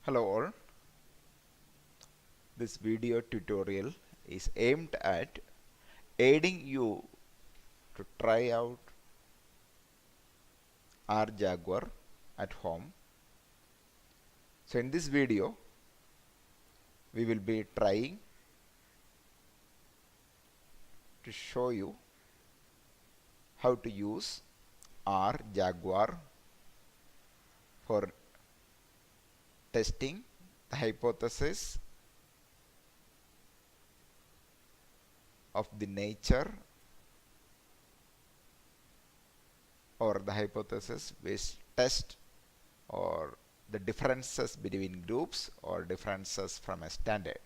Hello all, this video tutorial is aimed at aiding you to try out R Jaguar at home. So in this video we will be trying to show you how to use R Jaguar for testing the hypothesis of the nature or the hypothesis based test or the differences between groups or differences from a standard.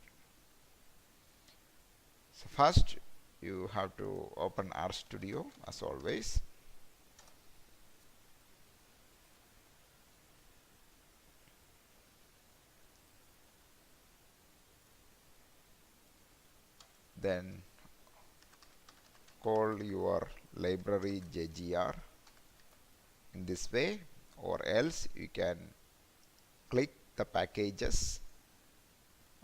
So first you have to open RStudio as always. Then call your library JGR in this way, or else you can click the packages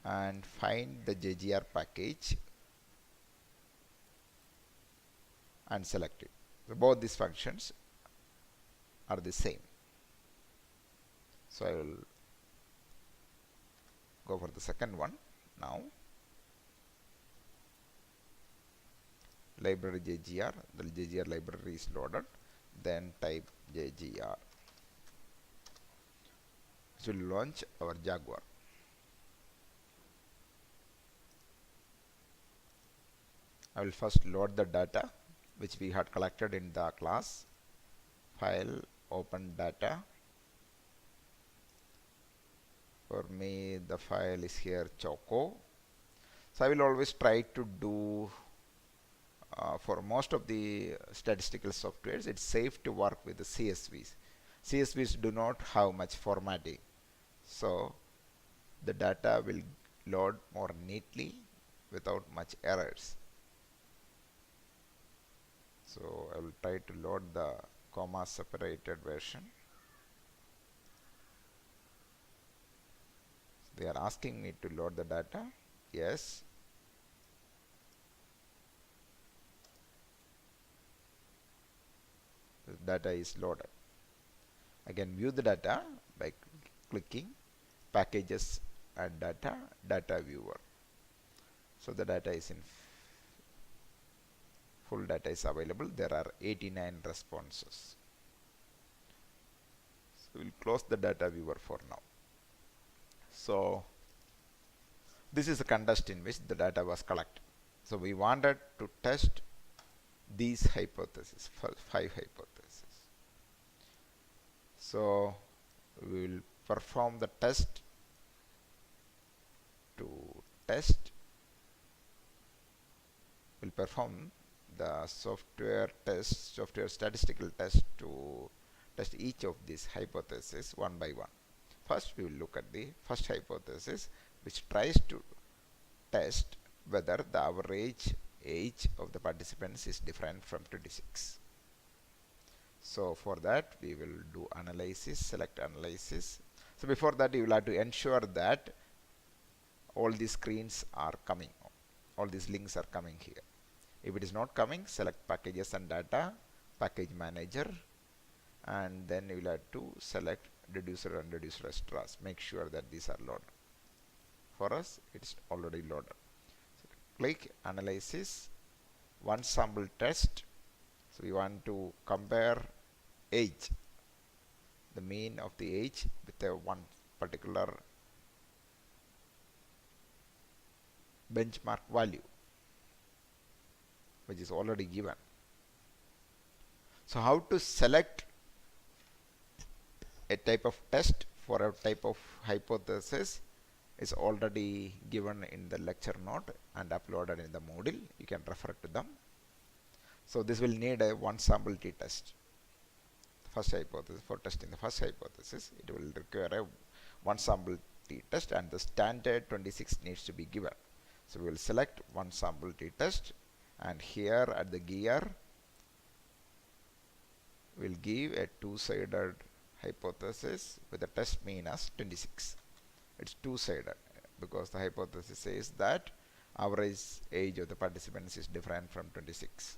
and find the JGR package and select it. So both these functions are the same. So I will go for the second one now. Library JGR, the JGR library is loaded, then type JGR. It will launch our Jaguar. I will first load the data which we had collected in the class. File, open data. For me the file is here Choco. So I will always try to do for most of the statistical softwares, it's safe to work with the CSVs. CSVs do not have much formatting, so the data will load more neatly without much errors. So I will try to load the comma separated version. They are asking me to load the data. Yes. The data is loaded. I can view the data by clicking packages and data viewer. So the data is in full data is available. There are 89 responses. So we'll close the data viewer for now. So this is a contest in which the data was collected. So we wanted to test these hypotheses, 5 hypotheses. So we will perform the test to test. We'll perform the software statistical test to test each of these hypotheses one by one. First we will look at the first hypothesis, which tries to test whether the average age of the participants is different from 26. So for that we will do analysis, select analysis. So before that you will have to ensure that all these screens are coming, all these links are coming here. If it is not coming, select packages and data, package manager, and then you will have to select deducer and deducer extras. Make sure that these are loaded. For us it's already loaded. So click analysis, one sample test. So we want to compare age, the mean of the age with a one particular benchmark value which is already given. So how to select a type of test for a type of hypothesis is already given in the lecture note and uploaded in the Moodle. You can refer to them. So this will need a one sample t-test. First hypothesis, for testing the first hypothesis, it will require a one sample t-test and the standard 26 needs to be given. So we will select one sample t-test, and here at the gear we will give a two-sided hypothesis with a test mean as 26. it's two-sided, because the hypothesis says that average age of the participants is different from 26.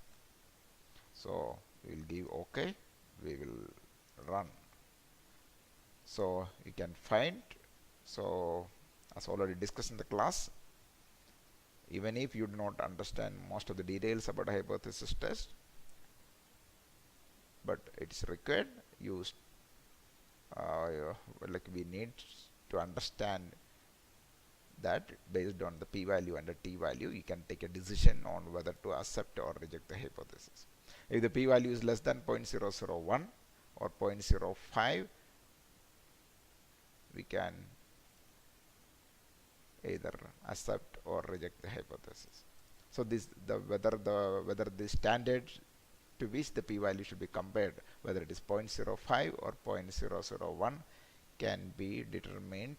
So we will give OK, we will run. So you can find, so as already discussed in the class, even if you do not understand most of the details about a hypothesis test, but it's required, you like we need to understand that based on the p-value and the t-value, you can take a decision on whether to accept or reject the hypothesis. If the p-value is less than 0.001 or 0.05, we can either accept or reject the hypothesis. So this whether the standard to which the p-value should be compared, whether it is 0.05 or 0.001, can be determined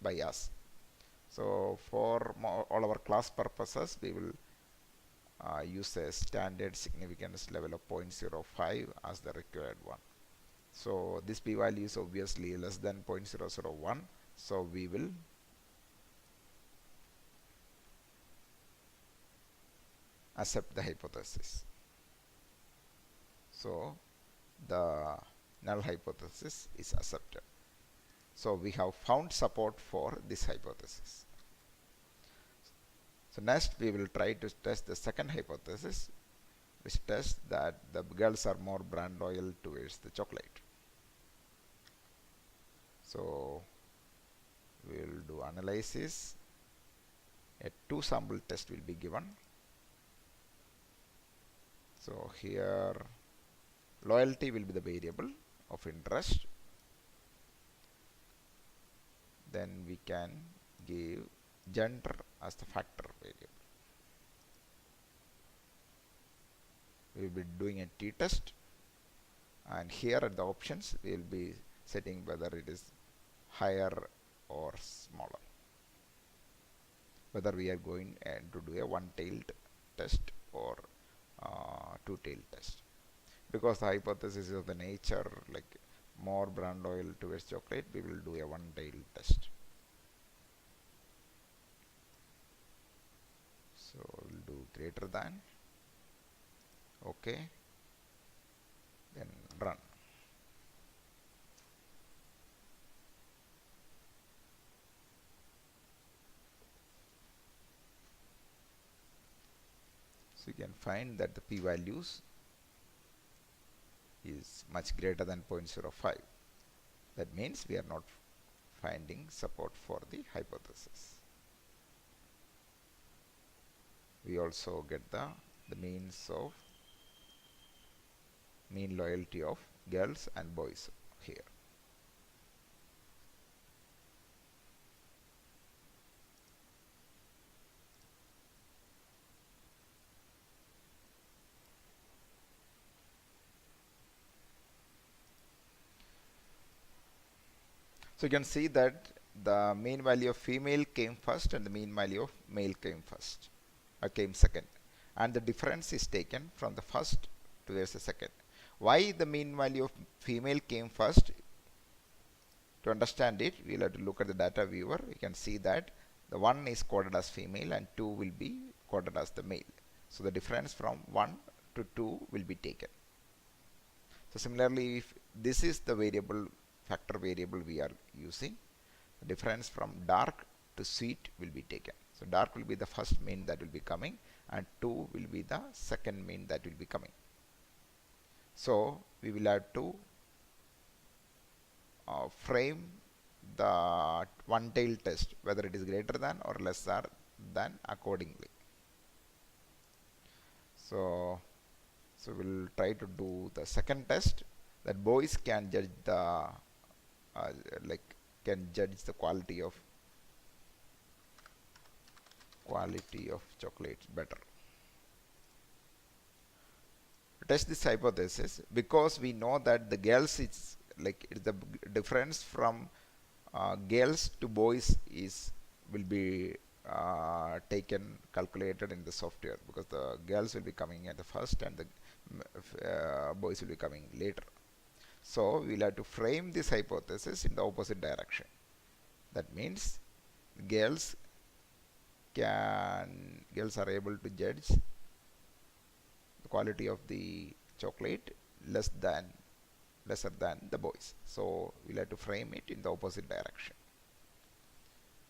by us. So for all our class purposes, we will use a standard significance level of 0.05 as the required one. So this p-value is obviously less than 0.001, so we will accept the hypothesis. So the null hypothesis is accepted. So we have found support for this hypothesis. So next we will try to test the second hypothesis, which tests that the girls are more brand loyal towards the chocolate. So we will do analysis. A 2 sample test will be given. So here loyalty will be the variable of interest. Then we can give gender as the factor variable. We will be doing a t-test, and here at the options we will be setting whether it is higher or smaller, whether we are going to do a one-tailed test or two-tailed test. Because the hypothesis is of the nature like more brand loyal towards chocolate, we will do a one-tailed test. So we'll do greater than, okay, then run. So you can find that the p-values is much greater than 0.05. That means we are not finding support for the hypothesis. We also get the means of mean loyalty of girls and boys here. So you can see that the mean value of female came first and the mean value of male came second, and the difference is taken from the first towards the second. Why the mean value of female came first? To understand it, we will have to look at the data viewer. You can see that the 1 is coded as female and 2 will be coded as the male. So the difference from 1 to 2 will be taken. So similarly, if this is the factor variable we are using, the difference from dark to sweet will be taken. So dark will be the first mean that will be coming, and 2 will be the second mean that will be coming. So we will have to frame the one-tail test, whether it is greater than or lesser than accordingly. So we'll try to do the second test, that boys can judge the quality of chocolates better. Test this hypothesis, because we know that the girls is the difference from girls to boys will be calculated in the software, because the girls will be coming at the first and the boys will be coming later. So we'll have to frame this hypothesis in the opposite direction. That means girls girls are able to judge the quality of the chocolate lesser than the boys. So we'll have to frame it in the opposite direction.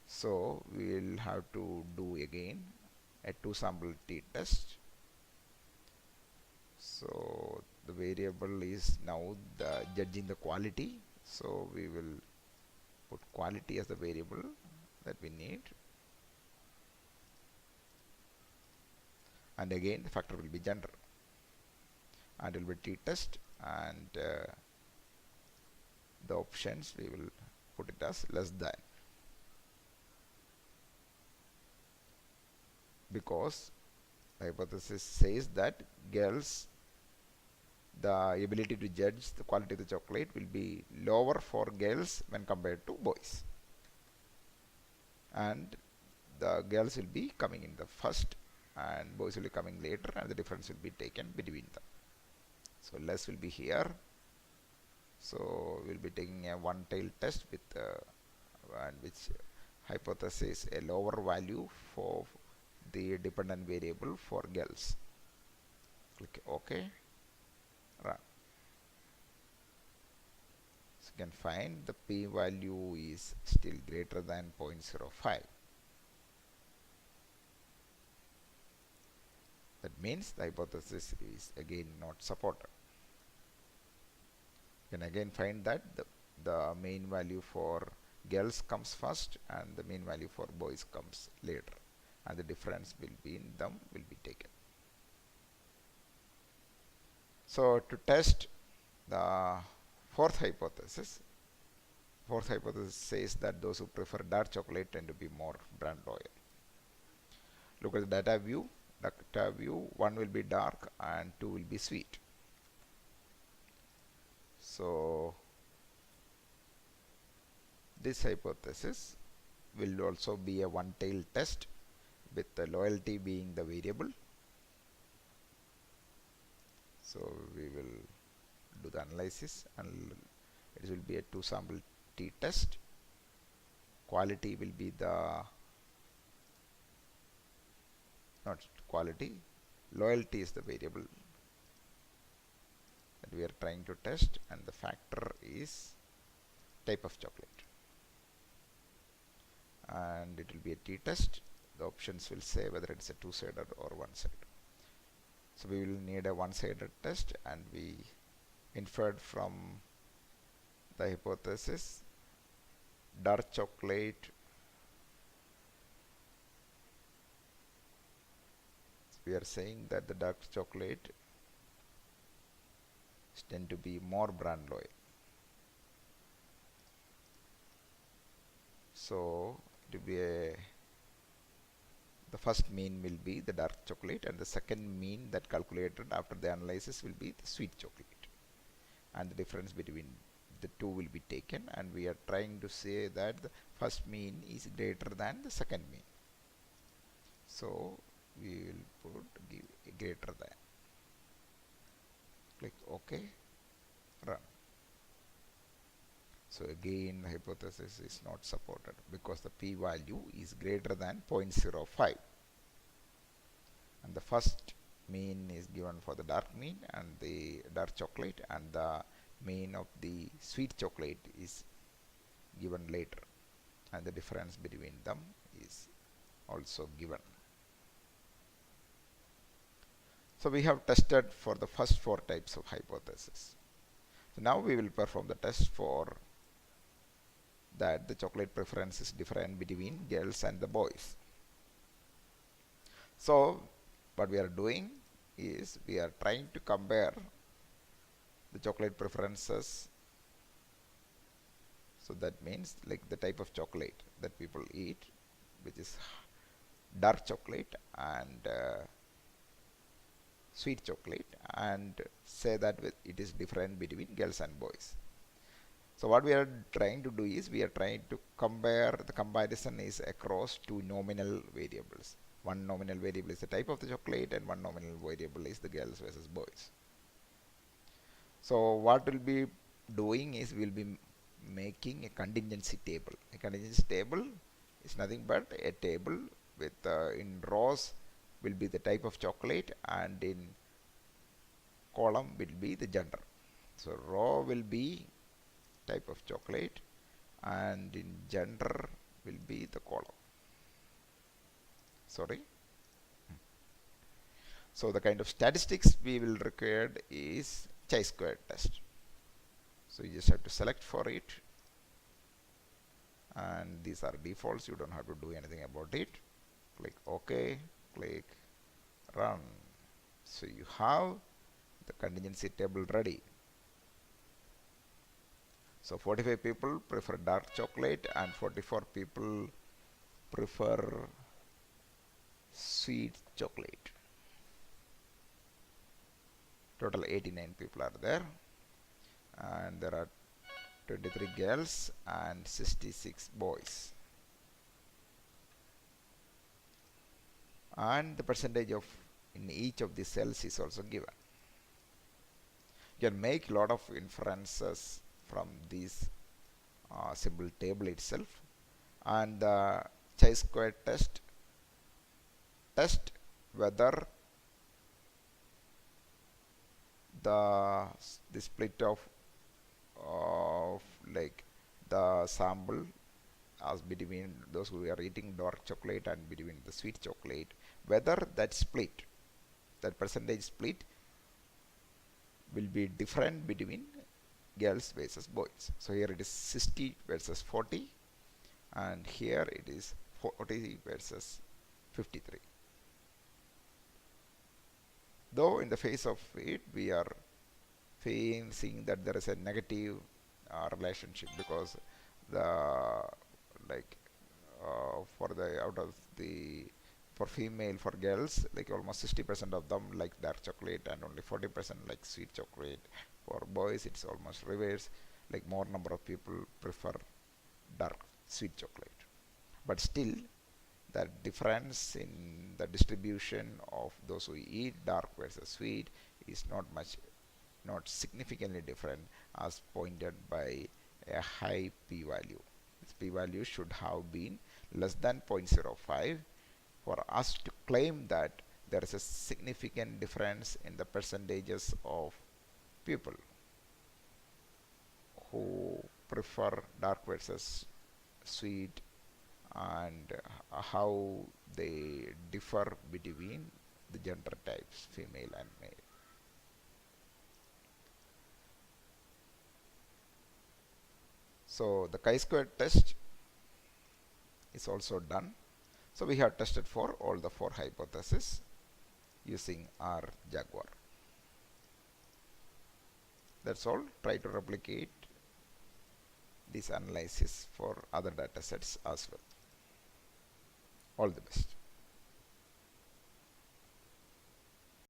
So we'll have to do again a two sample t-test. So the variable is now the judging the quality. So we will put quality as the variable that we need. And again the factor will be gender. And it will be t-test, and the options we will put it as less than, because the hypothesis says that girls, the ability to judge the quality of the chocolate will be lower for girls when compared to boys, and the girls will be coming in the first and boys will be coming later, and the difference will be taken between them. So less will be here. So we'll be taking a one tail test with and which hypothesis a lower value for the dependent variable for girls. Click OK. Run. So you can find the p value is still greater than 0.05. That means the hypothesis is again not supported. You can again find that the mean value for girls comes first and the mean value for boys comes later, and the difference will be in them will be taken. So to test the fourth hypothesis says that those who prefer dark chocolate tend to be more brand loyal. Look at the data view. Data view 1 will be dark and 2 will be sweet. So this hypothesis will also be a one tail test with the loyalty being the variable. So we will do the analysis and it will be a two sample t test. Quality will be loyalty is the variable that we are trying to test, and the factor is type of chocolate, and it will be a t-test. The options will say whether it's a two-sided or one-sided. So we will need a one-sided test, and we inferred from the hypothesis dark chocolate we are saying that the dark chocolate tend to be more brand loyal. So it will be the first mean will be the dark chocolate, and the second mean that calculated after the analysis will be the sweet chocolate, and the difference between the two will be taken, and we are trying to say that the first mean is greater than the second mean. So we will give a greater than. Click OK. Run. So again the hypothesis is not supported because the p value is greater than 0.05, and the first mean is given for the dark mean and the dark chocolate, and the mean of the sweet chocolate is given later, and the difference between them is also given. So we have tested for the first four types of hypothesis. So now we will perform the test for that the chocolate preference is different between girls and the boys. So what we are doing is we are trying to compare the chocolate preferences. So that means like the type of chocolate that people eat, which is dark chocolate and sweet chocolate, and say that it is different between girls and boys. So what we are trying to do is we are trying to compare, the comparison is across two nominal variables. One nominal variable is the type of the chocolate and one nominal variable is the girls versus boys. So what we'll be doing is we'll be making a contingency table. A contingency table is nothing but a table with in rows will be the type of chocolate and in column will be the gender. So row will be type of chocolate and in gender will be the column. Sorry. So the kind of statistics we will require is chi-square test. So you just have to select for it, and these are defaults, you don't have to do anything about it. Click OK, click run. So you have the contingency table ready. So 45 people prefer dark chocolate and 44 people prefer sweet chocolate. Total 89 people are there, and there are 23 girls and 66 boys. And the percentage of in each of the cells is also given. You can make a lot of inferences from this simple table itself, and the chi-square test whether the split of like the sample as between those who are eating dark chocolate and between the sweet chocolate, whether that split, that percentage split will be different between girls versus boys. So here it is 60 versus 40, and here it is 40 versus 53. Though in the face of it we are seeing that there is a negative relationship, because the like for the out of the for female, for girls, like almost 60% of them like dark chocolate and only 40% like sweet chocolate. For boys it's almost reverse, like more number of people prefer dark sweet chocolate. But still the difference in the distribution of those who eat dark versus sweet is not significantly different, as pointed by a high p-value. This p-value should have been less than 0.05 for us to claim that there is a significant difference in the percentages of people who prefer dark versus sweet, and how they differ between the gender types, female and male. So the chi-square test is also done. So we have tested for all the 4 hypotheses using R Jaguar. That's all. Try to replicate this analysis for other data sets as well. All the best.